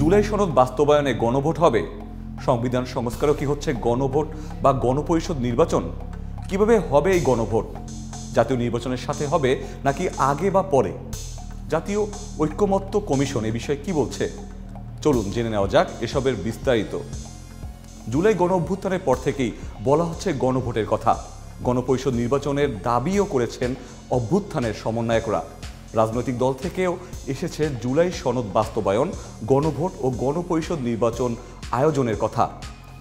জুলাই সনদ বাস্তবায়নে গণভোট হবে? সংবিধান সংস্কারও কি হচ্ছে গণভোট বা গণপরিষদ নির্বাচন? কিভাবে হবে এই গণভোট? জাতীয় নির্বাচনের সাথে হবে নাকি আগে বা পরে? জাতীয় ঐক্যমত্য কমিশন এ বিষয়ে কি বলছে? চলুন জেনে নেওয়া যাক এসবের বিস্তারিত। জুলাই গণ অভ্যুত্থানের পর থেকেই বলা হচ্ছে গণভোটের কথা। গণপরিষদ নির্বাচনের দাবিও করেছেন অভ্যুত্থানের সমন্বয়করা। রাজনৈতিক দল থেকেও এসেছে জুলাই সনদ বাস্তবায়ন, গণভোট ও গণপরিষদ নির্বাচন আয়োজনের কথা।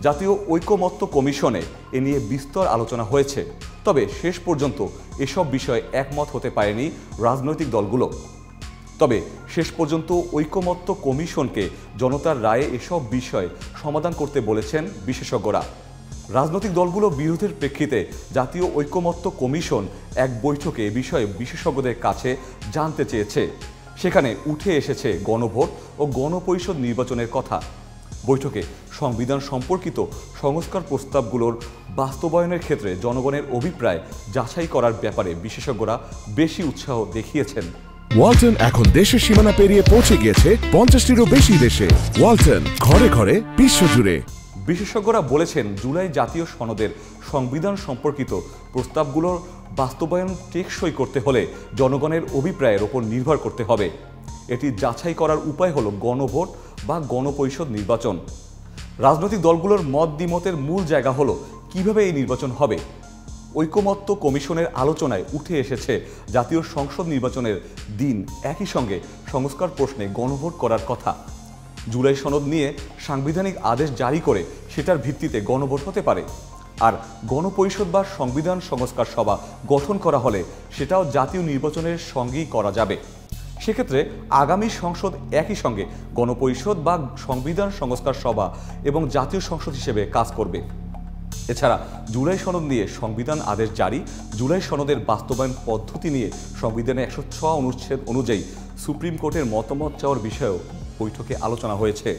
জাতীয় ঐক্যমত্য কমিশনে এ নিয়ে বিস্তর আলোচনা হয়েছে, তবে শেষ পর্যন্ত এসব বিষয়ে একমত হতে পারেনি রাজনৈতিক দলগুলো। তবে শেষ পর্যন্ত ঐক্যমত্য কমিশনকে জনতার রায়ে এসব বিষয় সমাধান করতে বলেছেন বিশেষজ্ঞরা। রাজনৈতিক দলগুলো বিরোধের প্রেক্ষিতে জাতীয় ঐক্যমত্য কমিশন এক বৈঠকে এ বিষয়ে বিশেষজ্ঞদের কাছে জানতে চেয়েছে। সেখানে উঠে এসেছে গণভোট ও গণপরিষদ নির্বাচনের কথা। বৈঠকে সংবিধান সম্পর্কিত সংস্কার প্রস্তাবগুলোর বাস্তবায়নের ক্ষেত্রে জনগণের অভিপ্রায় যাচাই করার ব্যাপারে বিশেষজ্ঞরা বেশি উৎসাহ দেখিয়েছেন। ওয়ালটন এখন দেশের সীমানা পেরিয়ে পৌঁছে গিয়েছে 50টিরও বেশি দেশে। ওয়ালটন, ঘরে ঘরে বিশ্বজুড়ে। বিশেষজ্ঞরা বলেছেন, জুলাই জাতীয় সনদের সংবিধান সম্পর্কিত প্রস্তাবগুলোর বাস্তবায়ন টেকসই করতে হলে জনগণের অভিপ্রায়ের ওপর নির্ভর করতে হবে। এটি যাচাই করার উপায় হলো গণভোট বা গণপরিষদ নির্বাচন। রাজনৈতিক দলগুলোর মত দ্বিমতের মূল জায়গা হলো কিভাবে এই নির্বাচন হবে। ঐকমত্য কমিশনের আলোচনায় উঠে এসেছে জাতীয় সংসদ নির্বাচনের দিন একই সঙ্গে সংস্কার প্রশ্নে গণভোট করার কথা। জুলাই সনদ নিয়ে সাংবিধানিক আদেশ জারি করে সেটার ভিত্তিতে গণভোট হতে পারে। আর গণপরিষদ বা সংবিধান সংস্কার সভা গঠন করা হলে সেটাও জাতীয় নির্বাচনের সঙ্গেই করা যাবে। সেক্ষেত্রে আগামী সংসদ একই সঙ্গে গণপরিষদ বা সংবিধান সংস্কার সভা এবং জাতীয় সংসদ হিসেবে কাজ করবে। এছাড়া জুলাই সনদ নিয়ে সংবিধান আদেশ জারি, জুলাই সনদের বাস্তবায়ন পদ্ধতি নিয়ে সংবিধানের 106 অনুচ্ছেদ অনুযায়ী সুপ্রিম কোর্টের মতামত চাওয়ার বিষয়েও বৈঠকে আলোচনা হয়েছে।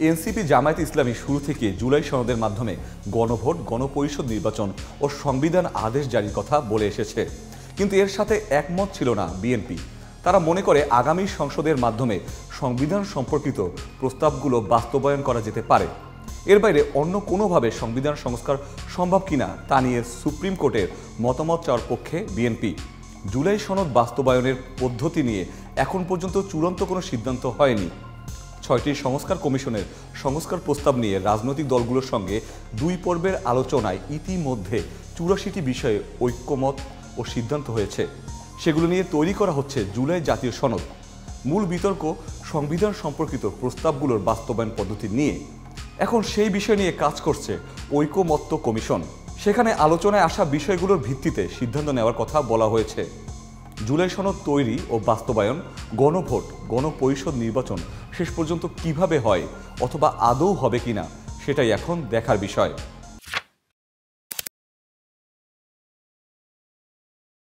এনসিপি জামায়াতে ইসলামী শুরু থেকে জুলাই সনদের মাধ্যমে গণভোট, গণপরিষদ নির্বাচন ও সংবিধান আদেশ জারির কথা বলে এসেছে, কিন্তু এর সাথে একমত ছিল না বিএনপি। তারা মনে করে আগামী সংসদের মাধ্যমে সংবিধান সম্পর্কিত প্রস্তাবগুলো বাস্তবায়ন করা যেতে পারে। এর বাইরে অন্য কোনোভাবে সংবিধান সংস্কার সম্ভব কিনা তা নিয়ে সুপ্রিম কোর্টের মতামত চাওয়ার পক্ষে বিএনপি। জুলাই সনদ বাস্তবায়নের পদ্ধতি নিয়ে এখন পর্যন্ত চূড়ান্ত কোনো সিদ্ধান্ত হয়নি। 6টি সংস্কার কমিশনের সংস্কার প্রস্তাব নিয়ে রাজনৈতিক দলগুলোর সঙ্গে 2 পর্বের আলোচনায় ইতিমধ্যে 84টি বিষয়ে ঐক্যমত ও সিদ্ধান্ত হয়েছে। সেগুলো নিয়ে তৈরি করা হচ্ছে জুলাই জাতীয় সনদ। মূল বিতর্ক সংবিধান সম্পর্কিত প্রস্তাবগুলোর বাস্তবায়ন পদ্ধতি নিয়ে। এখন সেই বিষয় নিয়ে কাজ করছে ঐকমত্য কমিশন। সেখানে আলোচনায় আসা বিষয়গুলোর ভিত্তিতে সিদ্ধান্ত নেওয়ার কথা বলা হয়েছে। জুলাই সনদ তৈরি ও বাস্তবায়ন, গণভোট, গণপরিষদ নির্বাচন শেষ পর্যন্ত কিভাবে হয় অথবা আদৌ হবে কিনা সেটাই এখন দেখার বিষয়।